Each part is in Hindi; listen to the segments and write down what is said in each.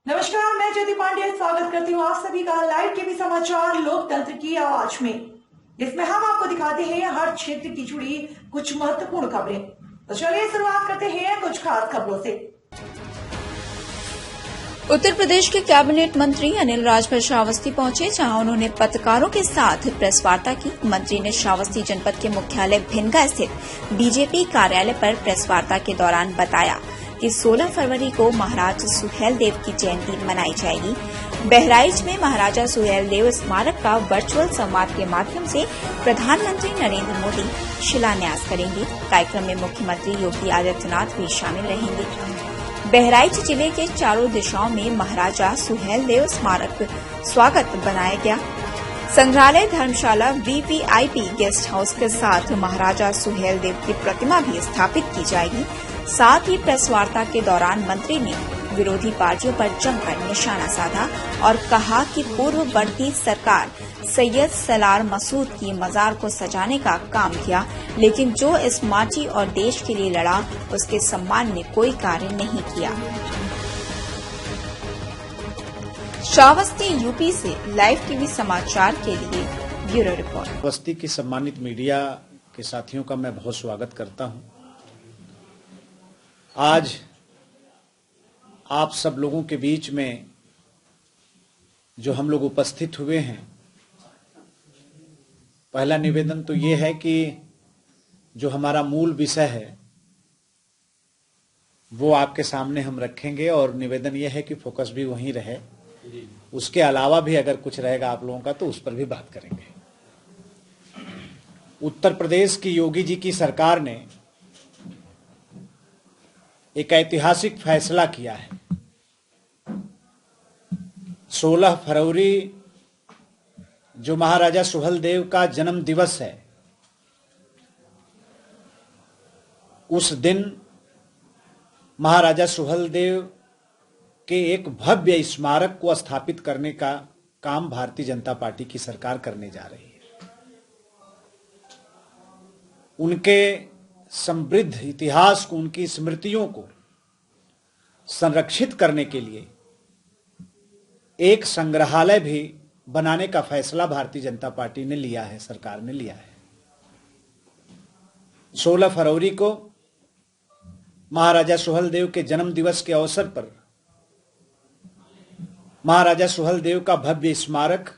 नमस्कार, मैं ज्योति पांडे स्वागत करती हूँ आप सभी का लाइव टीवी समाचार लोकतंत्र की आवाज में। इसमें हम आपको दिखाते हैं हर क्षेत्र की जुड़ी कुछ महत्वपूर्ण खबरें। तो चलिए शुरुआत करते हैं कुछ खास खबरों से। उत्तर प्रदेश के कैबिनेट मंत्री अनिल राजभर श्रावस्ती पहुंचे, जहां उन्होंने पत्रकारों के साथ प्रेस वार्ता की। मंत्री ने श्रावस्ती जनपद के मुख्यालय भिनगा स्थित बीजेपी कार्यालय पर प्रेस वार्ता के दौरान बताया कि 16 फरवरी को महाराज सुहेलदेव की जयंती मनाई जाएगी। बहराइच में महाराजा सुहेलदेव स्मारक का वर्चुअल संवाद के माध्यम से प्रधानमंत्री नरेंद्र मोदी शिलान्यास करेंगे। कार्यक्रम में मुख्यमंत्री योगी आदित्यनाथ भी शामिल रहेंगे। बहराइच जिले के चारों दिशाओं में महाराजा सुहेलदेव स्मारक स्वागत बनाया गया। संग्रहालय, धर्मशाला, वीवीआईपी गेस्ट हाउस के साथ महाराजा सुहेलदेव की प्रतिमा भी स्थापित की जाएगी। साथ ही प्रेस वार्ता के दौरान मंत्री ने विरोधी पार्टियों पर जमकर निशाना साधा और कहा कि पूर्ववर्ती सरकार सैयद सलार मसूद की मजार को सजाने का काम किया, लेकिन जो इस माटी और देश के लिए लड़ा उसके सम्मान में कोई कार्य नहीं किया। श्रावस्ती यूपी से लाइव टीवी समाचार के लिए ब्यूरो रिपोर्ट। श्रावस्ती की सम्मानित मीडिया के साथियों का मैं बहुत स्वागत करता हूं। आज आप सब लोगों के बीच में जो हम लोग उपस्थित हुए हैं, पहला निवेदन तो ये है कि जो हमारा मूल विषय है वो आपके सामने हम रखेंगे और निवेदन ये है कि फोकस भी वहीं रहे। उसके अलावा भी अगर कुछ रहेगा आप लोगों का तो उस पर भी बात करेंगे। उत्तर प्रदेश की योगी जी की सरकार ने एक ऐतिहासिक फैसला किया है। 16 फरवरी जो महाराजा सुहेलदेव का जन्म दिवस है, उस दिन महाराजा सुहेलदेव के एक भव्य स्मारक को स्थापित करने का काम भारतीय जनता पार्टी की सरकार करने जा रही है। उनके समृद्ध इतिहास को, उनकी स्मृतियों को संरक्षित करने के लिए एक संग्रहालय भी बनाने का फैसला भारतीय जनता पार्टी ने लिया है, सरकार ने लिया है। 16 फरवरी को महाराजा सुहेलदेव के जन्म दिवस के अवसर पर महाराजा सुहेलदेव का भव्य स्मारक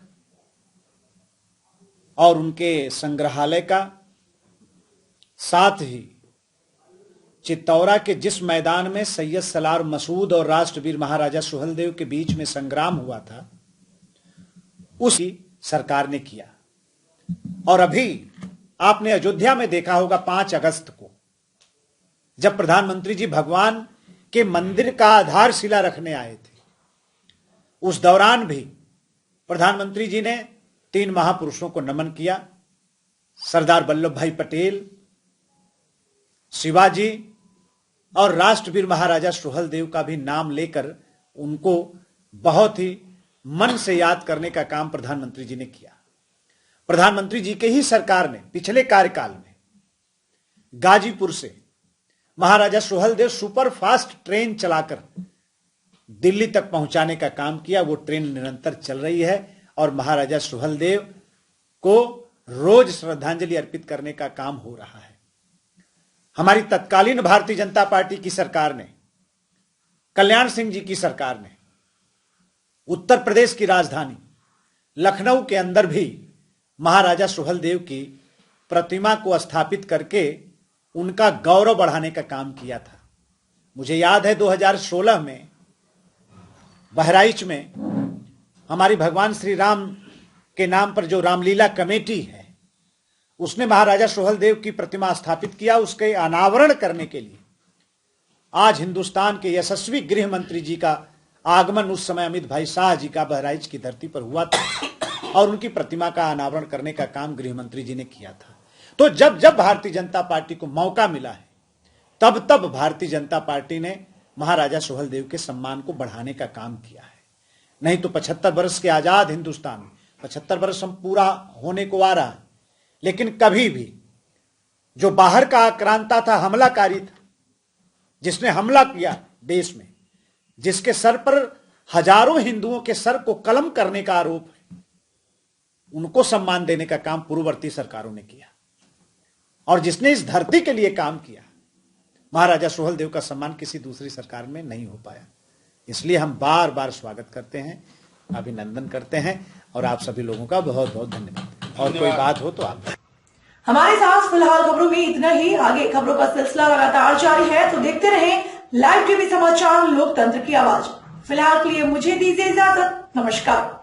और उनके संग्रहालय का, साथ ही चित्तौरा के जिस मैदान में सैयद सलार मसूद और राष्ट्रवीर महाराजा सुहेलदेव के बीच में संग्राम हुआ था, उसी सरकार ने किया। और अभी आपने अयोध्या में देखा होगा 5 अगस्त को जब प्रधानमंत्री जी भगवान के मंदिर का आधारशिला रखने आए थे, उस दौरान भी प्रधानमंत्री जी ने 3 महापुरुषों को नमन किया। सरदार वल्लभ भाई पटेल, शिवाजी और राष्ट्रवीर महाराजा सुहेलदेव का भी नाम लेकर उनको बहुत ही मन से याद करने का काम प्रधानमंत्री जी ने किया। प्रधानमंत्री जी के ही सरकार ने पिछले कार्यकाल में गाजीपुर से महाराजा सुहेलदेव सुपर फास्ट ट्रेन चलाकर दिल्ली तक पहुंचाने का काम किया। वो ट्रेन निरंतर चल रही है और महाराजा सुहेलदेव को रोज श्रद्धांजलि अर्पित करने का काम हो रहा है। हमारी तत्कालीन भारतीय जनता पार्टी की सरकार ने, कल्याण सिंह जी की सरकार ने उत्तर प्रदेश की राजधानी लखनऊ के अंदर भी महाराजा सुहेलदेव की प्रतिमा को स्थापित करके उनका गौरव बढ़ाने का काम किया था। मुझे याद है 2016 में बहराइच में हमारी भगवान श्री राम के नाम पर जो रामलीला कमेटी है, उसने महाराजा सुहेलदेव की प्रतिमा स्थापित किया। उसके अनावरण करने के लिए आज हिंदुस्तान के यशस्वी गृह मंत्री जी का आगमन उस समय अमित भाई शाह जी का बहराइच की धरती पर हुआ था और उनकी प्रतिमा का अनावरण करने का काम गृह मंत्री जी ने किया था। तो जब जब भारतीय जनता पार्टी को मौका मिला है, तब तब भारतीय जनता पार्टी ने महाराजा सुहेलदेव के सम्मान को बढ़ाने का काम किया है। नहीं तो 75 वर्ष के आजाद हिंदुस्तान में 75 वर्ष हम पूरा होने को आ रहा है, लेकिन कभी भी जो बाहर का आक्रांता था, हमलाकारी था, जिसने हमला किया देश में, जिसके सर पर हजारों हिंदुओं के सर को कलम करने का आरोप है, उनको सम्मान देने का काम पूर्ववर्ती सरकारों ने किया। और जिसने इस धरती के लिए काम किया, महाराजा सुहेलदेव का सम्मान किसी दूसरी सरकार में नहीं हो पाया। इसलिए हम बार बार स्वागत करते हैं, अभिनंदन करते हैं और आप सभी लोगों का बहुत बहुत धन्यवाद। और कोई बात हो तो आप। हमारे साथ फिलहाल खबरों में इतना ही। आगे खबरों का सिलसिला लगातार जारी है, तो देखते रहें लाइव टीवी समाचार, लोकतंत्र की आवाज। फिलहाल के लिए मुझे दीजिए इजाजत। नमस्कार।